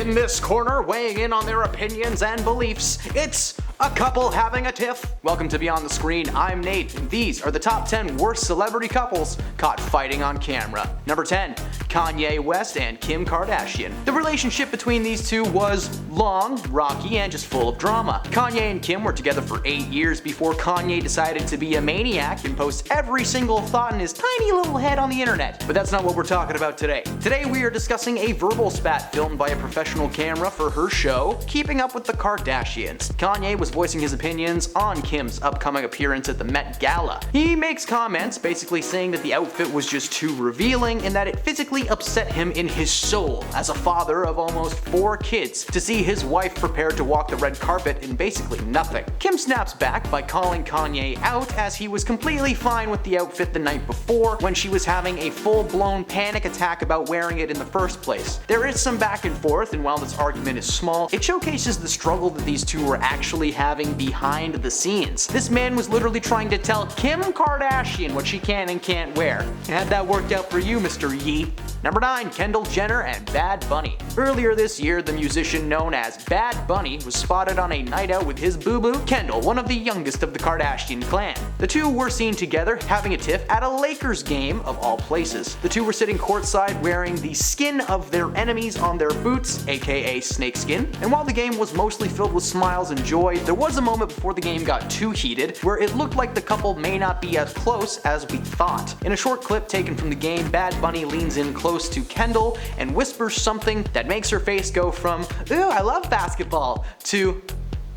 In this corner, weighing in on their opinions and beliefs, it's a couple having a tiff. Welcome to Beyond the Screen, I'm Nate, and these are the top 10 worst celebrity couples caught fighting on camera. Number 10, Kanye West and Kim Kardashian. The relationship between these two was long, rocky, and just full of drama. Kanye and Kim were together for 8 years before Kanye decided to be a maniac and post every single thought in his tiny little head on the internet. But that's not what we're talking about today. Today we are discussing a verbal spat filmed by a professional camera for her show, Keeping Up with the Kardashians. Kanye was voicing his opinions on Kim's upcoming appearance at the Met Gala. He makes comments basically saying that the outfit was just too revealing and that it physically upset him in his soul as a father of almost 4 kids to see his wife prepared to walk the red carpet in basically nothing. Kim snaps back by calling Kanye out as he was completely fine with the outfit the night before when she was having a full-blown panic attack about wearing it in the first place. There is some back and forth, and while this argument is small, it showcases the struggle that these two were actually having behind the scenes. This man was literally trying to tell Kim Kardashian what she can and can't wear. Had that worked out for you, Mr. Yee? Number 9, Kendall Jenner and Bad Bunny. Earlier this year, the musician known as Bad Bunny was spotted on a night out with his boo-boo, Kendall, one of the youngest of the Kardashian clan. The two were seen together having a tiff at a Lakers game of all places. The two were sitting courtside wearing the skin of their enemies on their boots, aka snakeskin, and while the game was mostly filled with smiles and joy, there was a moment before the game got too heated where it looked like the couple may not be as close as we thought. In a short clip taken from the game, Bad Bunny leans in close to Kendall and whispers something that makes her face go from, "Ooh, I love basketball," to,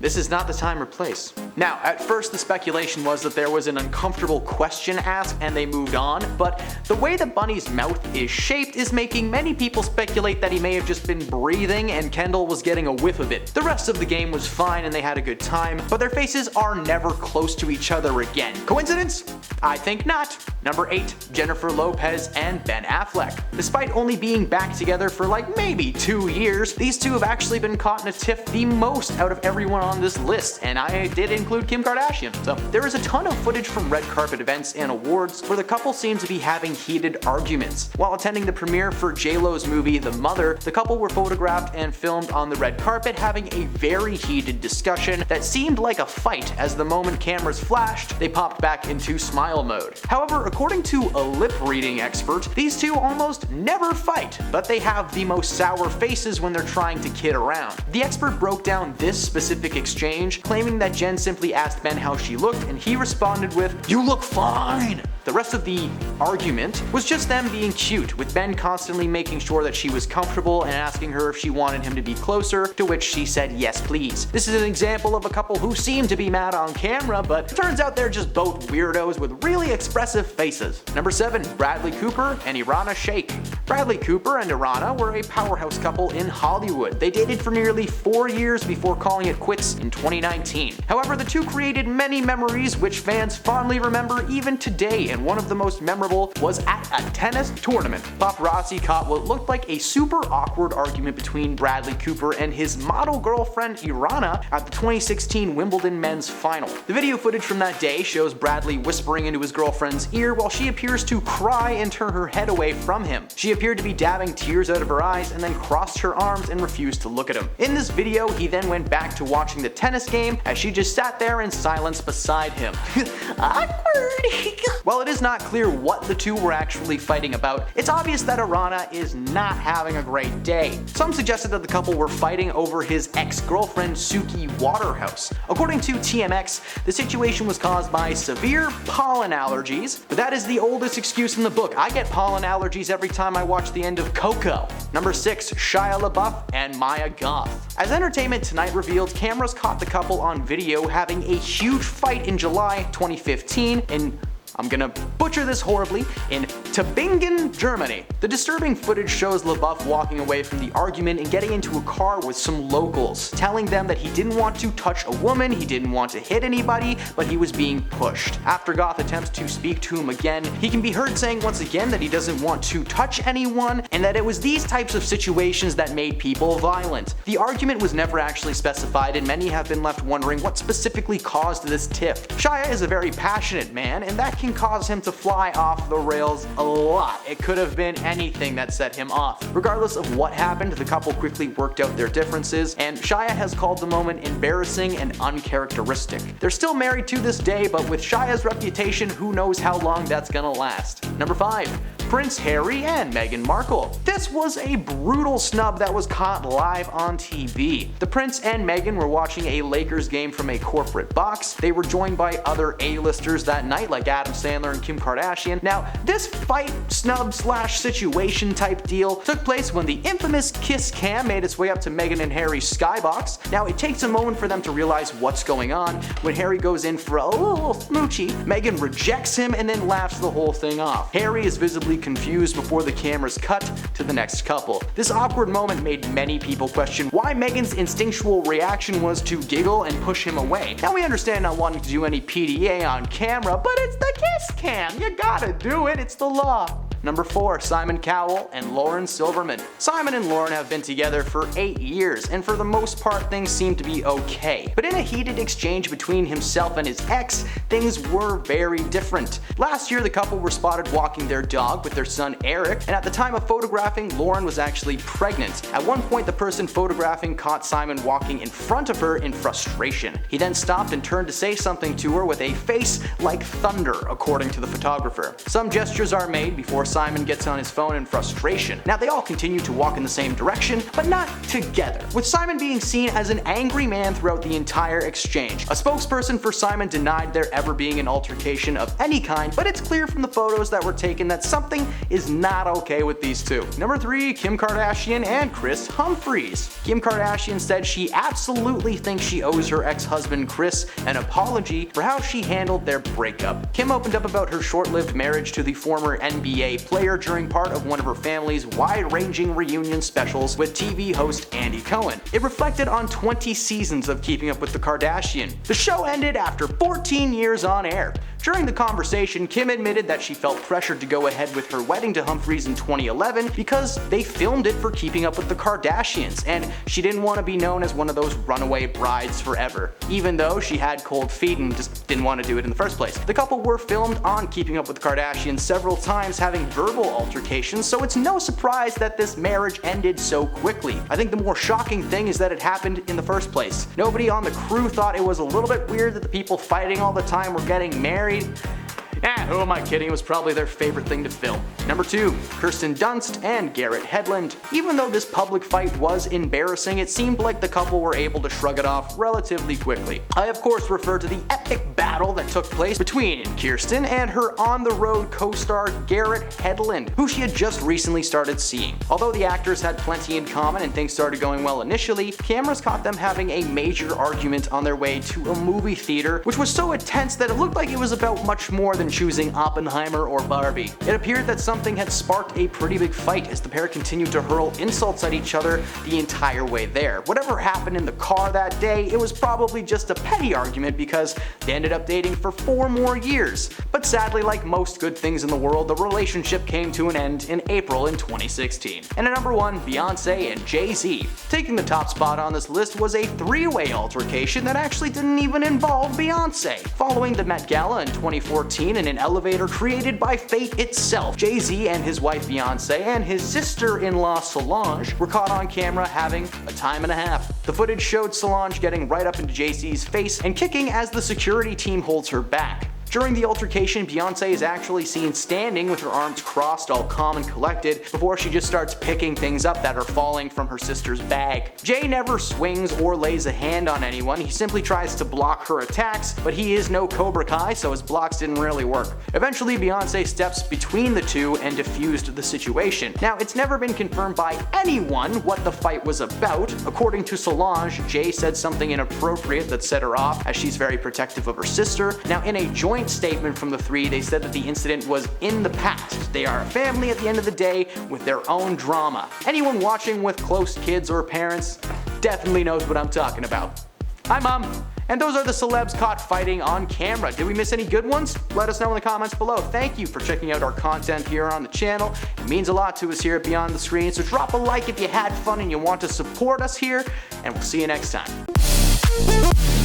"This is not the time or place." Now, at first the speculation was that there was an uncomfortable question asked and they moved on, but the way that Bunny's mouth is shaped is making many people speculate that he may have just been breathing and Kendall was getting a whiff of it. The rest of the game was fine and they had a good time, but their faces are never close to each other again. Coincidence? I think not. Number 8, Jennifer Lopez and Ben Affleck. Despite only being back together for like maybe 2 years, these two have actually been caught in a tiff the most out of everyone on this list, and I did include Kim Kardashian. So there is a ton of footage from red carpet events and awards where the couple seems to be having heated arguments. While attending the premiere for J-Lo's movie The Mother, the couple were photographed and filmed on the red carpet having a very heated discussion that seemed like a fight. As the moment cameras flashed, they popped back into smile mode. However, according to a lip reading expert, these two almost never fight, but they have the most sour faces when they're trying to kid around. The expert broke down this specific exchange, claiming that Jen simply asked Ben how she looked and he responded with, "You look fine." The rest of the argument was just them being cute, with Ben constantly making sure that she was comfortable and asking her if she wanted him to be closer, to which she said yes please. This is an example of a couple who seem to be mad on camera, but turns out they're just both weirdos with really expressive faces. Number 7, Bradley Cooper and Irina Shayk. Bradley Cooper and Irina were a powerhouse couple in Hollywood. They dated for nearly 4 years before calling it quits in 2019. However, the two created many memories which fans fondly remember even today, and one of the most memorable was at a tennis tournament. Paparazzi caught what looked like a super awkward argument between Bradley Cooper and his model girlfriend Irina at the 2016 Wimbledon men's final. The video footage from that day shows Bradley whispering into his girlfriend's ear while she appears to cry and turn her head away from him. She appeared to be dabbing tears out of her eyes and then crossed her arms and refused to look at him. In this video, he then went back to watching the tennis game as she just sat there in silence beside him. Awkward! While it is not clear what the two were actually fighting about, it's obvious that Irina is not having a great day. Some suggested that the couple were fighting over his ex-girlfriend Suki Waterhouse. According to TMX, the situation was caused by severe pollen allergies, but that is the oldest excuse in the book. I get pollen allergies every time I watch the end of Coco. Number 6, Shia LaBeouf and Maya Goth. As Entertainment Tonight revealed, cameras caught the couple on video having a huge fight in July 2015 in, I'm gonna butcher this horribly, in Tübingen, Germany. The disturbing footage shows LaBeouf walking away from the argument and getting into a car with some locals, telling them that he didn't want to touch a woman, he didn't want to hit anybody, but he was being pushed. After Goth attempts to speak to him again, he can be heard saying once again that he doesn't want to touch anyone, and that it was these types of situations that made people violent. The argument was never actually specified, and many have been left wondering what specifically caused this tiff. Shia is a very passionate man, and that can cause him to fly off the rails a lot. It could have been anything that set him off. Regardless of what happened, the couple quickly worked out their differences, and Shia has called the moment embarrassing and uncharacteristic. They're still married to this day, but with Shia's reputation, who knows how long that's gonna last. Number 5. Prince Harry and Meghan Markle. This was a brutal snub that was caught live on TV. The Prince and Meghan were watching a Lakers game from a corporate box. They were joined by other A-listers that night like Adam Sandler and Kim Kardashian. Now, this fight, snub / situation type deal took place when the infamous kiss cam made its way up to Meghan and Harry's skybox. Now, it takes a moment for them to realize what's going on. When Harry goes in for a little smoochy, Meghan rejects him and then laughs the whole thing off. Harry is visibly confused before the cameras cut to the next couple. This awkward moment made many people question why Meghan's instinctual reaction was to giggle and push him away. Now, we understand not wanting to do any PDA on camera, but it's the kiss cam. You gotta do it, it's the law. Number 4. Simon Cowell and Lauren Silverman. Simon and Lauren have been together for 8 years, and for the most part things seem to be okay. But in a heated exchange between himself and his ex, things were very different. Last year the couple were spotted walking their dog with their son Eric, and at the time of photographing, Lauren was actually pregnant. At one point the person photographing caught Simon walking in front of her in frustration. He then stopped and turned to say something to her with a face like thunder, according to the photographer. Some gestures are made before Simon gets on his phone in frustration. Now, they all continue to walk in the same direction, but not together, with Simon being seen as an angry man throughout the entire exchange. A spokesperson for Simon denied there ever being an altercation of any kind, but it's clear from the photos that were taken that something is not okay with these two. Number 3. Kim Kardashian and Kris Humphries. Kim Kardashian said she absolutely thinks she owes her ex-husband Kris an apology for how she handled their breakup. Kim opened up about her short-lived marriage to the former NBA player during part of one of her family's wide-ranging reunion specials with TV host Andy Cohen. It reflected on 20 seasons of Keeping Up with the Kardashian. The show ended after 14 years on air. During the conversation, Kim admitted that she felt pressured to go ahead with her wedding to Humphries in 2011 because they filmed it for Keeping Up with the Kardashians, and she didn't want to be known as one of those runaway brides forever, even though she had cold feet and just didn't want to do it in the first place. The couple were filmed on Keeping Up with the Kardashians several times, having verbal altercations, so it's no surprise that this marriage ended so quickly. I think the more shocking thing is that it happened in the first place. Nobody on the crew thought it was a little bit weird that the people fighting all the time were getting married. Who am I kidding? It was probably their favorite thing to film. Number 2. Kirsten Dunst and Garret Hedlund. Even though this public fight was embarrassing, it seemed like the couple were able to shrug it off relatively quickly. I of course refer to the epic battle that took place between Kirsten and her on-the-road co-star Garret Hedlund, who she had just recently started seeing. Although the actors had plenty in common and things started going well initially, cameras caught them having a major argument on their way to a movie theater, which was so intense that it looked like it was about much more than choosing Oppenheimer or Barbie. It appeared that something had sparked a pretty big fight as the pair continued to hurl insults at each other the entire way there. Whatever happened in the car that day, it was probably just a petty argument because they ended up dating for 4 more years. But sadly, like most good things in the world, the relationship came to an end in April in 2016. And at number 1, Beyonce and Jay Z. Taking the top spot on this list was a 3-way altercation that actually didn't even involve Beyonce. Following the Met Gala in 2014 in an elevator created by fate itself, Jay Z and his wife Beyonce and his sister-in-law Solange were caught on camera having a time and a half. The footage showed Solange getting right up into Jay Z's face and kicking as the security team holds her back. During the altercation, Beyonce is actually seen standing with her arms crossed, all calm and collected, before she just starts picking things up that are falling from her sister's bag. Jay never swings or lays a hand on anyone, he simply tries to block her attacks, but he is no Cobra Kai, so his blocks didn't really work. Eventually, Beyonce steps between the two and diffused the situation. Now, it's never been confirmed by anyone what the fight was about. According to Solange, Jay said something inappropriate that set her off, as she's very protective of her sister. Now, in a joint statement from the three, they said that the incident was in the past. They are a family at the end of the day with their own drama. Anyone watching with close kids or parents definitely knows what I'm talking about. Hi, Mom! And those are the celebs caught fighting on camera. Did we miss any good ones? Let us know in the comments below. Thank you for checking out our content here on the channel. It means a lot to us here at Beyond the Screen, so drop a like if you had fun and you want to support us here, and we'll see you next time.